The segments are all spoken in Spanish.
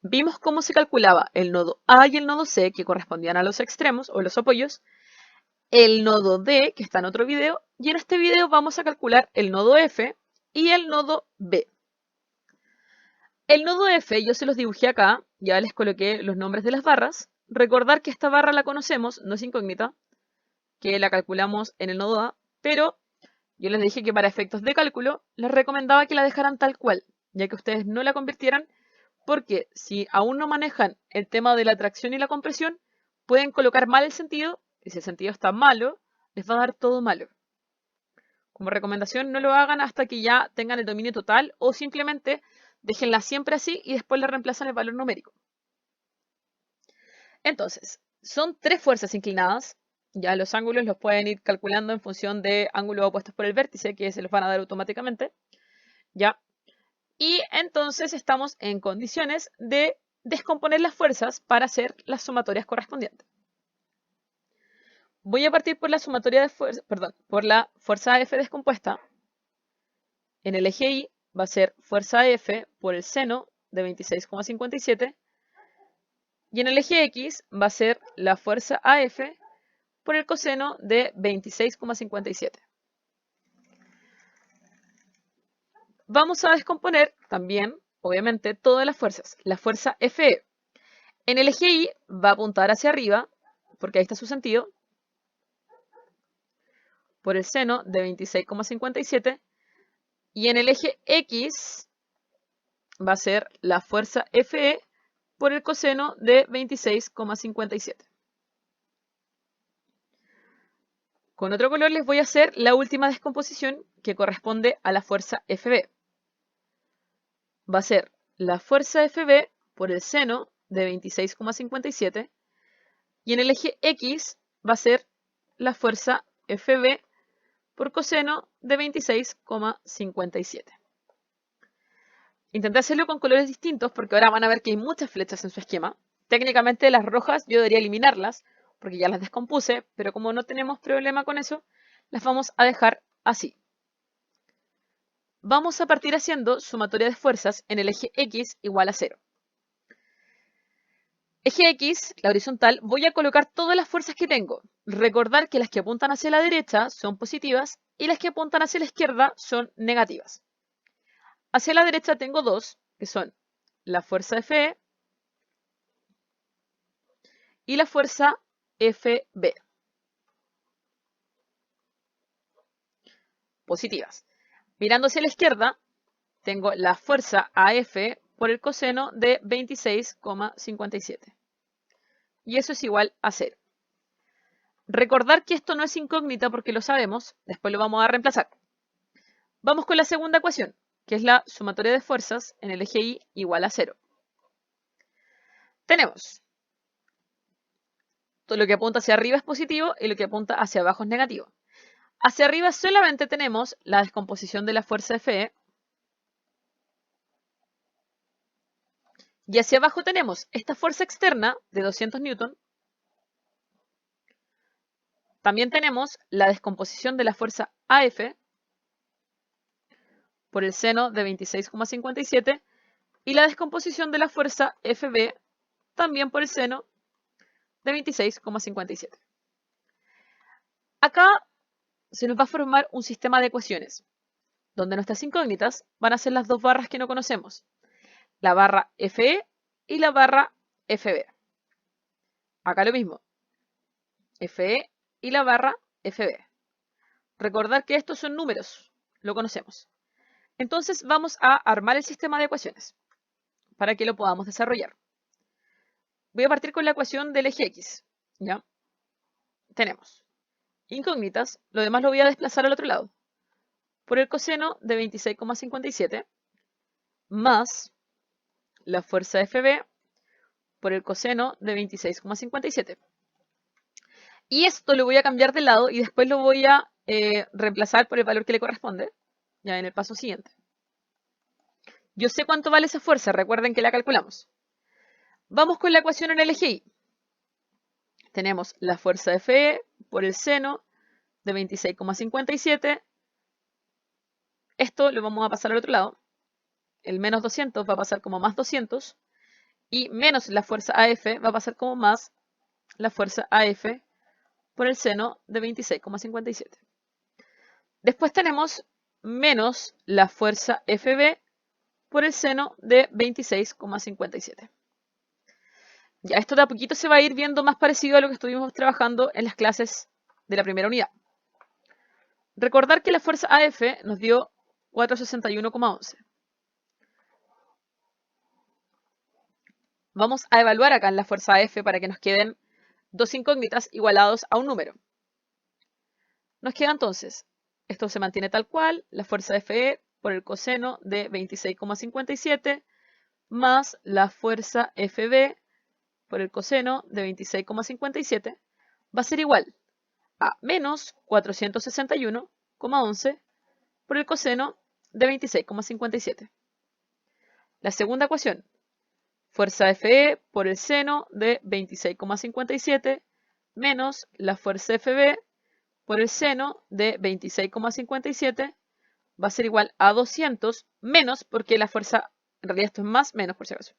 Vimos cómo se calculaba el nodo A y el nodo C, que correspondían a los extremos o los apoyos, el nodo D, que está en otro video, y en este video vamos a calcular el nodo F y el nodo B. El nodo F yo se los dibujé acá, ya les coloqué los nombres de las barras. Recordar que esta barra la conocemos, no es incógnita, que la calculamos en el nodo A, pero yo les dije que para efectos de cálculo les recomendaba que la dejaran tal cual, ya que ustedes no la convirtieran, porque si aún no manejan el tema de la tracción y la compresión, pueden colocar mal el sentido, y si el sentido está malo, les va a dar todo malo. Como recomendación, no lo hagan hasta que ya tengan el dominio total o simplemente déjenla siempre así y después le reemplazan el valor numérico. Entonces, son tres fuerzas inclinadas. Ya los ángulos los pueden ir calculando en función de ángulos opuestos por el vértice, que se los van a dar automáticamente. ¿Ya? Y entonces estamos en condiciones de descomponer las fuerzas para hacer las sumatorias correspondientes. Voy a partir por la sumatoria de fuerza, perdón, por la fuerza F descompuesta. En el eje Y va a ser fuerza F por el seno de 26,57 y en el eje X va a ser la fuerza AF por el coseno de 26,57. Vamos a descomponer también, obviamente, todas las fuerzas. La fuerza FE en el eje Y va a apuntar hacia arriba, porque ahí está su sentido, por el seno de 26,57 y en el eje X va a ser la fuerza FE por el coseno de 26,57. Con otro color les voy a hacer la última descomposición que corresponde a la fuerza FB. Va a ser la fuerza FB por el seno de 26,57 y en el eje X va a ser la fuerza FB por coseno de 26,57. Intenté hacerlo con colores distintos porque ahora van a ver que hay muchas flechas en su esquema. Técnicamente las rojas yo debería eliminarlas porque ya las descompuse, pero como no tenemos problema con eso, las vamos a dejar así. Vamos a partir haciendo sumatoria de fuerzas en el eje X igual a 0. Eje X, la horizontal, voy a colocar todas las fuerzas que tengo. Recordar que las que apuntan hacia la derecha son positivas y las que apuntan hacia la izquierda son negativas. Hacia la derecha tengo dos, que son la fuerza FE y la fuerza FB. Positivas. Mirando hacia la izquierda, tengo la fuerza AF por el coseno de 26,57. Y eso es igual a 0. Recordar que esto no es incógnita porque lo sabemos, después lo vamos a reemplazar. Vamos con la segunda ecuación, que es la sumatoria de fuerzas en el eje Y igual a 0. Tenemos todo lo que apunta hacia arriba es positivo y lo que apunta hacia abajo es negativo. Hacia arriba solamente tenemos la descomposición de la fuerza Fe y hacia abajo tenemos esta fuerza externa de 200 newton. También tenemos la descomposición de la fuerza AF por el seno de 26,57 y la descomposición de la fuerza FB también por el seno de 26,57. Acá se nos va a formar un sistema de ecuaciones, donde nuestras incógnitas van a ser las dos barras que no conocemos, la barra FE y la barra FB. Acá lo mismo, FE y la barra FB. Recordar que estos son números, lo conocemos. Entonces vamos a armar el sistema de ecuaciones para que lo podamos desarrollar. Voy a partir con la ecuación del eje X. ¿Ya? Tenemos incógnitas, lo demás lo voy a desplazar al otro lado. Por el coseno de 26,57 más la fuerza FB por el coseno de 26,57. Y esto lo voy a cambiar de lado y después lo voy a reemplazar por el valor que le corresponde, ya en el paso siguiente. Yo sé cuánto vale esa fuerza, recuerden que la calculamos. Vamos con la ecuación en el eje Y. Tenemos la fuerza FE por el seno de 26,57. Esto lo vamos a pasar al otro lado. El menos 200 va a pasar como más 200. y menos la fuerza AF va a pasar como más la fuerza AF por el seno de 26,57. Después tenemos menos la fuerza FB por el seno de 26,57. Ya esto de a poquito se va a ir viendo más parecido a lo que estuvimos trabajando en las clases de la primera unidad. Recordar que la fuerza AF nos dio 461,11. Vamos a evaluar acá en la fuerza AF para que nos queden dos incógnitas igualados a un número. Nos queda entonces, esto se mantiene tal cual, la fuerza FE por el coseno de 26,57 más la fuerza FB por el coseno de 26,57 va a ser igual a menos 461,11 por el coseno de 26,57. La segunda ecuación, fuerza FE por el seno de 26,57 menos la fuerza FB por el seno de 26,57 va a ser igual a 200 menos, porque la fuerza, en realidad esto es más, menos por si acaso.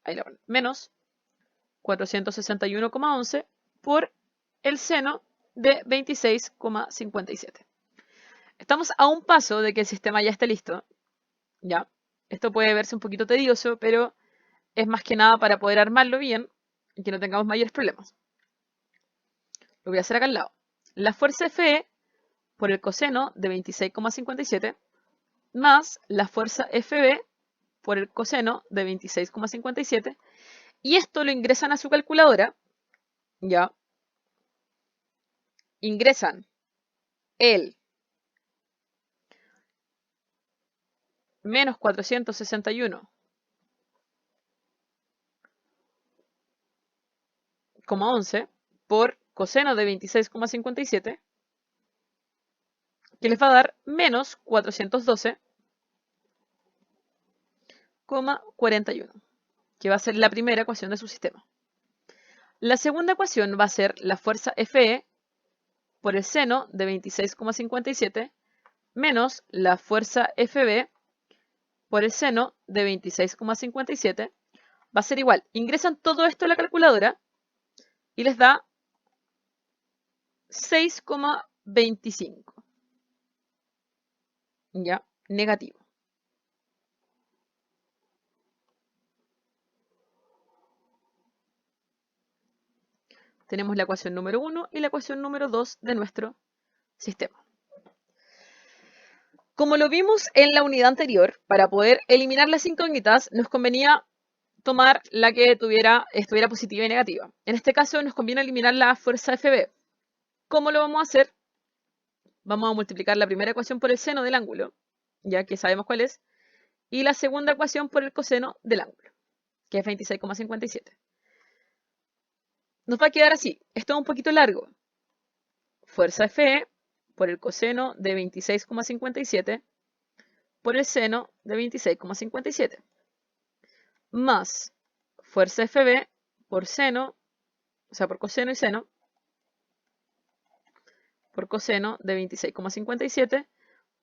Ahí la ponen, menos 461,11 por el seno de 26,57. Estamos a un paso de que el sistema ya esté listo. Ya, esto puede verse un poquito tedioso, pero es más que nada para poder armarlo bien y que no tengamos mayores problemas. Lo voy a hacer acá al lado. La fuerza FE por el coseno de 26,57 más la fuerza FB por el coseno de 26,57, y esto lo ingresan a su calculadora. Ya, ingresan el menos 461,11 por coseno de 26,57, que les va a dar menos 412,41, que va a ser la primera ecuación de su sistema. La segunda ecuación va a ser la fuerza FE por el seno de 26,57 menos la fuerza FB por el seno de 26,57 va a ser igual. Ingresan todo esto a la calculadora y les da 6,25. Ya, negativo. Tenemos la ecuación número 1 y la ecuación número 2 de nuestro sistema. Como lo vimos en la unidad anterior, para poder eliminar las incógnitas nos convenía tomar la que estuviera positiva y negativa. En este caso nos conviene eliminar la fuerza FB. ¿Cómo lo vamos a hacer? Vamos a multiplicar la primera ecuación por el seno del ángulo, ya que sabemos cuál es, y la segunda ecuación por el coseno del ángulo, que es 26,57. Nos va a quedar así. Esto es un poquito largo. Fuerza FE por el coseno de 26,57 por el seno de 26,57. Más fuerza FB por seno, o sea, por coseno y seno, por coseno de 26,57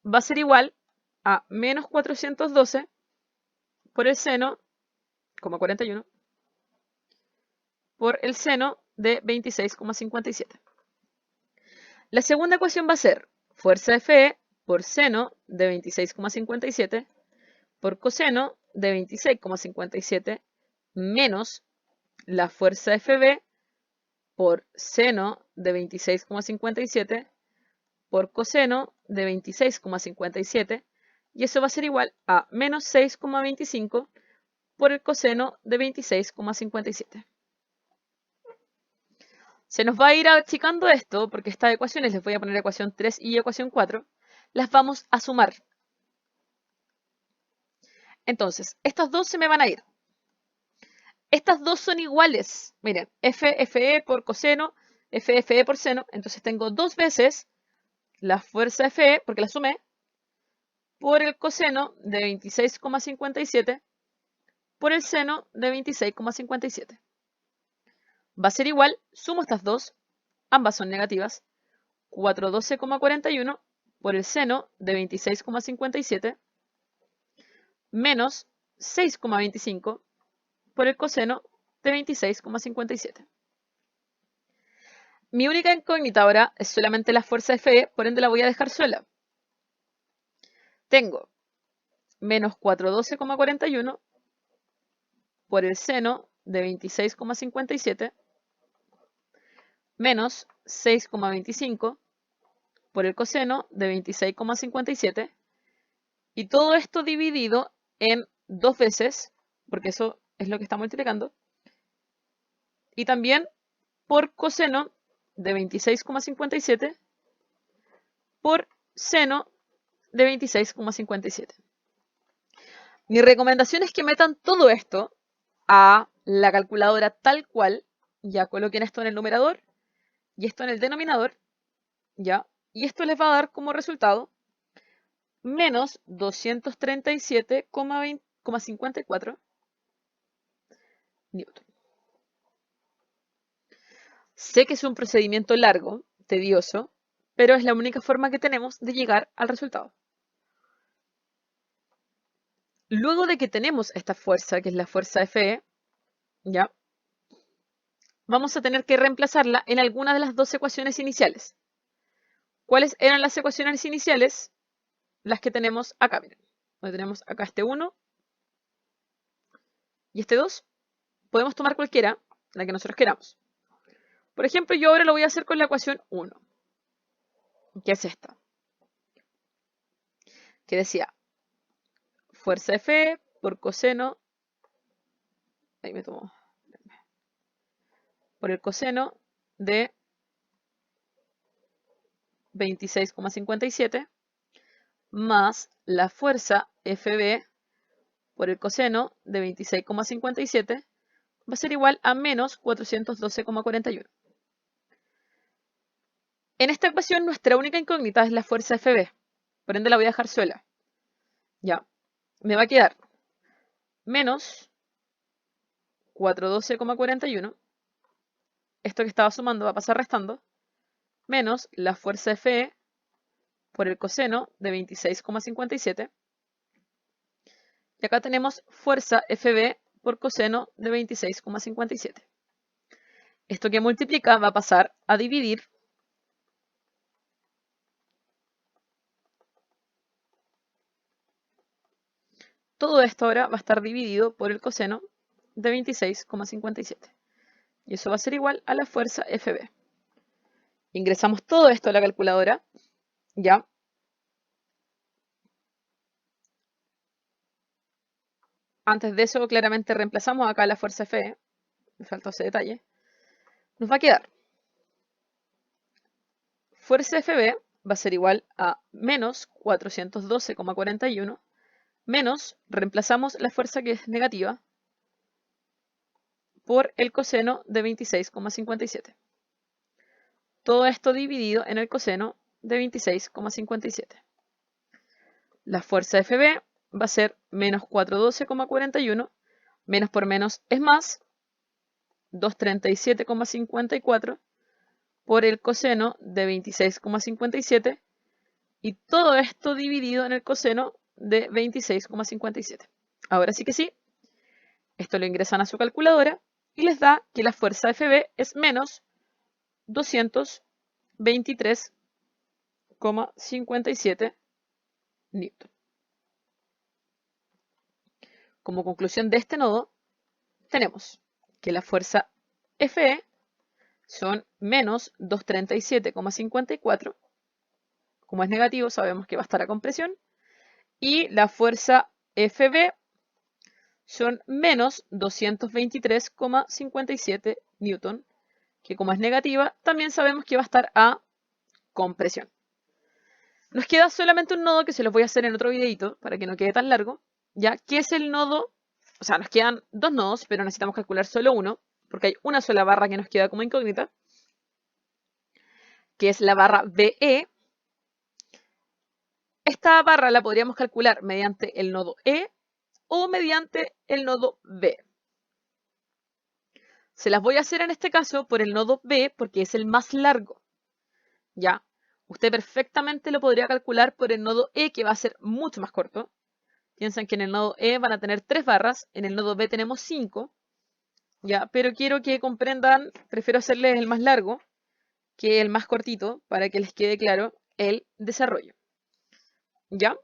va a ser igual a menos 412 por el seno, 41, por el seno de 26,57. La segunda ecuación va a ser fuerza FE por seno de 26,57 por coseno de 26,57 menos la fuerza FB por seno de 26,57 por coseno de 26,57, y eso va a ser igual a menos 6,25 por el coseno de 26,57. Se nos va a ir achicando esto porque estas ecuaciones, les voy a poner ecuación 3 y ecuación 4, las vamos a sumar. Entonces, estas dos se me van a ir. Estas dos son iguales. Miren, FE por coseno, FE por seno. Entonces tengo dos veces la fuerza FE, porque la sumé, por el coseno de 26,57 por el seno de 26,57. Va a ser igual, sumo estas dos, ambas son negativas, 412,41 por el seno de 26,57 menos 6,25 por el coseno de 26,57. Mi única incógnita ahora es solamente la fuerza Fe, por ende la voy a dejar sola. Tengo menos 412,41 por el seno de 26,57 menos 6,25 por el coseno de 26,57 y todo esto dividido en 2 veces, porque eso es lo que está multiplicando, y también por coseno de 26,57 por seno de 26,57. Mi recomendación es que metan todo esto a la calculadora tal cual, ya coloquen esto en el numerador y esto en el denominador, ya, y esto les va a dar como resultado menos 237,54 newton. Sé que es un procedimiento largo, tedioso, pero es la única forma que tenemos de llegar al resultado. Luego de que tenemos esta fuerza, que es la fuerza Fe, ya, vamos a tener que reemplazarla en alguna de las dos ecuaciones iniciales. ¿Cuáles eran las ecuaciones iniciales? Las que tenemos acá, miren. Donde tenemos acá este 1 y este 2. Podemos tomar cualquiera, la que nosotros queramos. Por ejemplo, yo ahora lo voy a hacer con la ecuación 1, que es esta. Que decía, fuerza F por coseno, ahí me tomo, por el coseno de 26,57 más la fuerza FB por el coseno de 26,57 va a ser igual a menos 412,41. En esta ecuación nuestra única incógnita es la fuerza FB, por ende la voy a dejar sola. Ya, me va a quedar menos 412,41, esto que estaba sumando va a pasar restando, menos la fuerza Fe por el coseno de 26,57. Y acá tenemos fuerza FB por coseno de 26,57. Esto que multiplica va a pasar a dividir todo esto ahora va a estar dividido por el coseno de 26,57. Y eso va a ser igual a la fuerza FB. Ingresamos todo esto a la calculadora, ya. Antes de eso, claramente reemplazamos acá la fuerza F, me faltó ese detalle. Nos va a quedar fuerza FB va a ser igual a menos 412,41 menos, reemplazamos la fuerza que es negativa, por el coseno de 26,57. Todo esto dividido en el coseno de 26,57. La fuerza FB va a ser menos 412,41, menos por menos es más, 237,54 por el coseno de 26,57 y todo esto dividido en el coseno de 26,57. Ahora sí que sí, esto lo ingresan a su calculadora y les da que la fuerza FB es menos 223,57 newton. Como conclusión de este nodo, tenemos que la fuerza Fe son menos 237,54. Como es negativo, sabemos que va a estar a compresión. Y la fuerza FB son menos 223,57 newton, que como es negativa, también sabemos que va a estar a compresión. Nos queda solamente un nodo que se los voy a hacer en otro videito para que no quede tan largo, ya que es el nodo, o sea, nos quedan dos nodos, pero necesitamos calcular solo uno, porque hay una sola barra que nos queda como incógnita, que es la barra BE. Esta barra la podríamos calcular mediante el nodo E o mediante el nodo B. Se las voy a hacer en este caso por el nodo B porque es el más largo. ¿Ya? Usted perfectamente lo podría calcular por el nodo E, que va a ser mucho más corto, Piensan que en el nodo E van a tener 3 barras, en el nodo B tenemos 5, ¿ya? Pero quiero que comprendan, prefiero hacerles el más largo que el más cortito para que les quede claro el desarrollo, ¿ya?